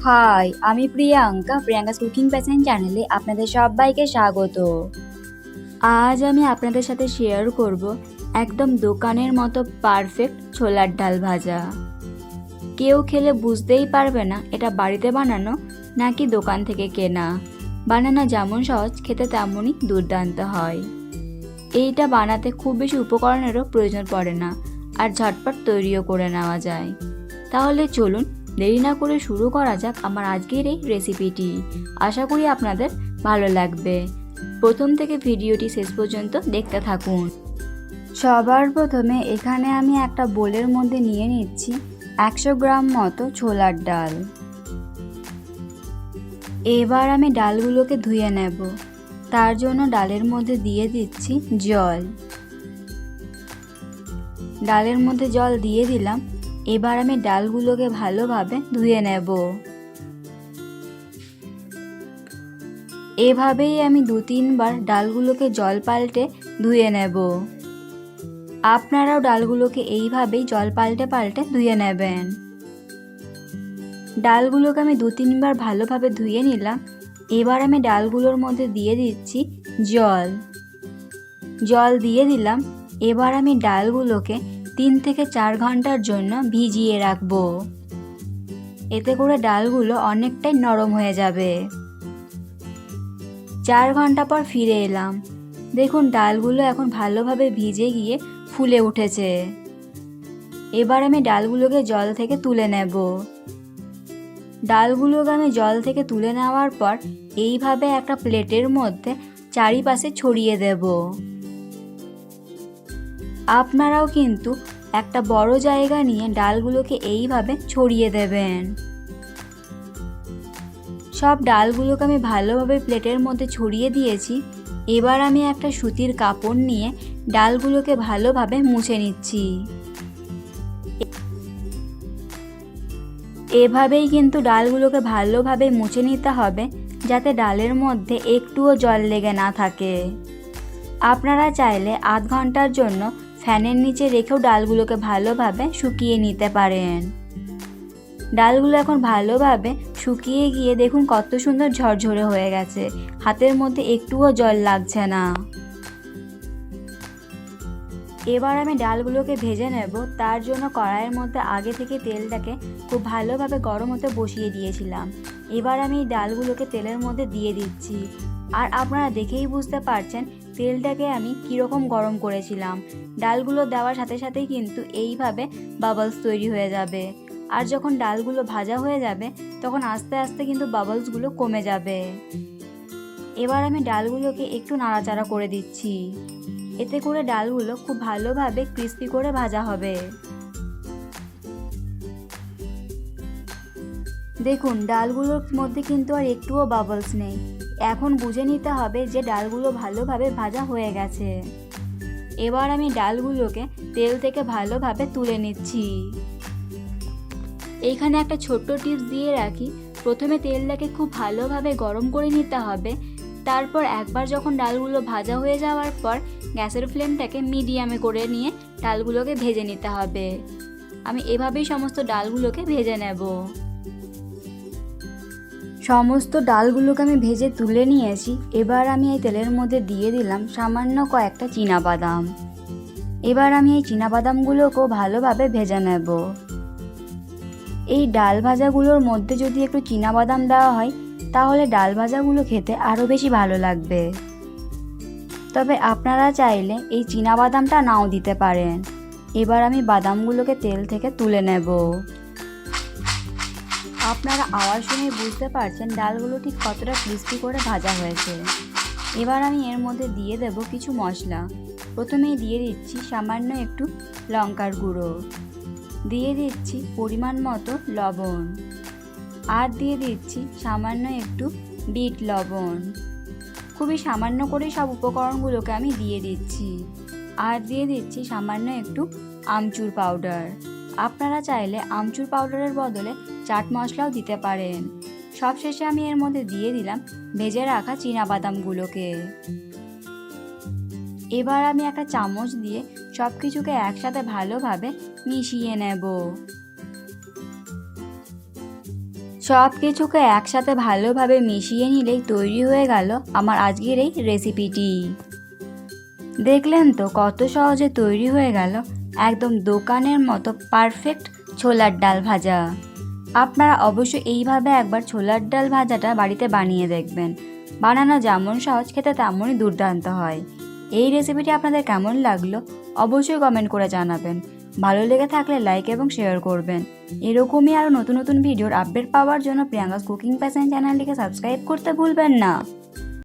High, আমি Priyanka cooking passion চ্যানেলে আপনাদের সবাইকে স্বাগত। আজ আমি আপনাদের সাথে শেয়ার করব একদম দোকানের মতো পারফেক্ট ছোলার ডাল ভাজা। কেউ খেলে বুঝতেই পারবে না এটা বাড়িতে বানানো নাকি দোকান থেকে কেনা। বানানো যেমন সহজ, খেতে তেমনই দুর্দান্ত হয়। এইটা বানাতে খুব বেশি উপকরণেরও প্রয়োজন পড়ে না, আর ঝটপট তৈরিও করে নেওয়া যায়। তাহলে চলুন দেরি না করে শুরু করা যাক আমার আজকের এই রেসিপিটি। আশা করি আপনাদের ভালো লাগবে। প্রথম থেকে ভিডিওটি শেষ পর্যন্ত দেখতে থাকুন। সবার প্রথমে এখানে আমি একটা বোলের মধ্যে নিয়ে নিচ্ছি 100 গ্রাম মতো ছোলার ডাল। এবার আমি ডালগুলোকে ধুয়ে নেব। তার জন্য ডালের মধ্যে দিয়ে দিচ্ছি জল। ডালের মধ্যে জল দিয়ে দিলাম। এবার আমি ডালগুলোকে ভালোভাবে ধুয়ে নেব। এভাবেই আমি 2-3 বার ডালগুলোকে জল পাল্টে ধুয়ে নেব। আপনারাও ডালগুলোকে এইভাবেই জল পাল্টে পাল্টে ধুয়ে নেবেন। ডালগুলোকে আমি 2-3 বার ভালোভাবে ধুয়ে নিলাম। এবার আমি ডালগুলোর মধ্যে দিয়ে দিচ্ছি জল দিয়ে দিলাম। এবার আমি ডালগুলোকে 3 থেকে 4 ঘন্টার জন্য ভিজিয়ে রাখবো। এতে করে ডালগুলো অনেকটাই নরম হয়ে যাবে। 4 ঘন্টা পর ফিরে এলাম। দেখুন ডালগুলো এখন ভালোভাবে ভিজে গিয়ে ফুলে উঠেছে। এবার আমি ডালগুলোকে জল থেকে তুলে নেব। ডালগুলোকে আমি জল থেকে তুলে নেওয়ার পর এইভাবে একটা প্লেটের মধ্যে চারিপাশে ছড়িয়ে দেব। আপনারাও কিন্তু একটা বড় জায়গা নিয়ে ডালগুলোকে এইভাবে ছড়িয়ে দেবেন। সব ডালগুলোকে আমি ভালোভাবে প্লেটের মধ্যে ছড়িয়ে দিয়েছি। এবার আমি একটা সুতির কাপড় নিয়ে ডালগুলোকে ভালোভাবে মুছে নিচ্ছি। এভাবেই কিন্তু ডালগুলোকে ভালোভাবে মুছে নিতে হবে, যাতে ডালের মধ্যে একটুও জল লেগে না থাকে। আপনারা চাইলে আধ ঘন্টার জন্য ফ্যানের নিচে রেখেও ডালগুলোকে ভালোভাবে শুকিয়ে নিতে পারেন। ডালগুলো এখন ভালোভাবে শুকিয়ে গিয়ে দেখুন কত সুন্দর ঝরঝরে হয়ে গেছে। হাতের মধ্যে একটুও জল লাগছে না। এবার আমি ডালগুলোকে ভেজে নেব। তার জন্য কড়াইয়ের মধ্যে আগে থেকে তেলটাকে খুব ভালোভাবে গরম হতে বসিয়ে দিয়েছিলাম। এবার আমি ডালগুলোকে তেলের মধ্যে দিয়ে দিচ্ছি। আর আপনারা দেখেই বুঝতে পারছেন তেলটাকে আমি কীরকম গরম করেছিলাম। ডালগুলো দেওয়ার সাথে সাথেই কিন্তু এইভাবে বাবলস তৈরি হয়ে যাবে। আর যখন ডালগুলো ভাজা হয়ে যাবে তখন আস্তে আস্তে কিন্তু বাবলসগুলো কমে যাবে। এবার আমি ডালগুলোকে একটু নাড়াচাড়া করে দিচ্ছি। এতে করে ডালগুলো খুব ভালোভাবে ক্রিস্পি করে ভাজা হবে। দেখুন ডালগুলোর মধ্যে কিন্তু আর একটুও বাবলস নেই। এখন বুঝে নিতে হবে যে ডালগুলো ভালোভাবে ভাজা হয়ে গেছে। এবার আমি ডালগুলোকে তেল থেকে ভালোভাবে তুলে নিচ্ছি। এইখানে একটা ছোট্ট টিপস দিয়ে রাখি, প্রথমে তেলটাকে খুব ভালোভাবে গরম করে নিতে হবে। তারপর একবার যখন ডালগুলো ভাজা হয়ে যাওয়ার পর গ্যাসের ফ্লেমটাকে মিডিয়ামে করে নিয়ে ডালগুলোকে ভেজে নিতে হবে। আমি এভাবেই সমস্ত ডালগুলোকে ভেজে নেব। সমস্ত ডালগুলোকে আমি ভেজে তুলে নিয়েছি। এবার আমি এই তেলের মধ্যে দিয়ে দিলাম সামান্য কয়েকটা চীনাবাদাম। এবার আমি এই চীনাবাদামগুলোকেও ভালোভাবে ভেজে নেব। এই ডাল ভাজাগুলোর মধ্যে যদি একটু চীনাবাদাম দেওয়া হয় তাহলে ডাল ভাজাগুলো খেতে আরও বেশি ভালো লাগবে। তবে আপনারা চাইলে এই চীনাবাদামটা নাও দিতে পারেন। এবার আমি বাদামগুলোকে তেল থেকে তুলে নেব। আপনারা আওয়াজ শুনে বুঝতে পারছেন ডালগুলো ঠিক কতটা ক্রিস্পি করে ভাজা হয়েছে। এবার আমি এর মধ্যে দিয়ে দেব কিছু মশলা। প্রথমেই দিয়ে দিচ্ছি সামান্য একটু লঙ্কার গুঁড়ো, দিয়ে দিচ্ছি পরিমাণ মতো লবণ, আর দিয়ে দিচ্ছি সামান্য একটু বিট লবণ। খুবই সামান্য করে সব উপকরণগুলোকে আমি দিয়ে দিচ্ছি। আর দিয়ে দিচ্ছি সামান্য একটু আমচুর পাউডার। আপনারা চাইলে আমচুর পাউডারের বদলে চাট মশলাও দিতে পারেন। সবশেষে আমি এর মধ্যে দিয়ে দিলাম ভেজে রাখা চীনাবাদামগুলোকে। এবার আমি একটা চামচ দিয়ে সব কিছুকে একসাথে ভালোভাবে মিশিয়ে নেব। সব কিছুকে একসাথে ভালোভাবে মিশিয়ে নিলেই তৈরি হয়ে গেল আমার আজকের এই রেসিপিটি। দেখলেন তো কত সহজে তৈরি হয়ে গেল একদম দোকানের মতো পারফেক্ট ছোলার ডাল ভাজা। আপনারা অবশ্যই এইভাবে একবার ছোলার ডাল ভাজাটা বাড়িতে বানিয়ে দেখবেন। বানানো যেমন সহজ, খেতে তেমনই দুর্দান্ত হয়। এই রেসিপিটি আপনাদের কেমন লাগলো অবশ্যই কমেন্ট করে জানাবেন। ভালো লেগে থাকলে লাইক এবং শেয়ার করবেন। এরকমই আরও নতুন নতুন ভিডিওর আপডেট পাওয়ার জন্য প্রিয়াঙ্কাস কুকিং প্যাশন চ্যানেলটিকে সাবস্ক্রাইব করতে ভুলবেন না।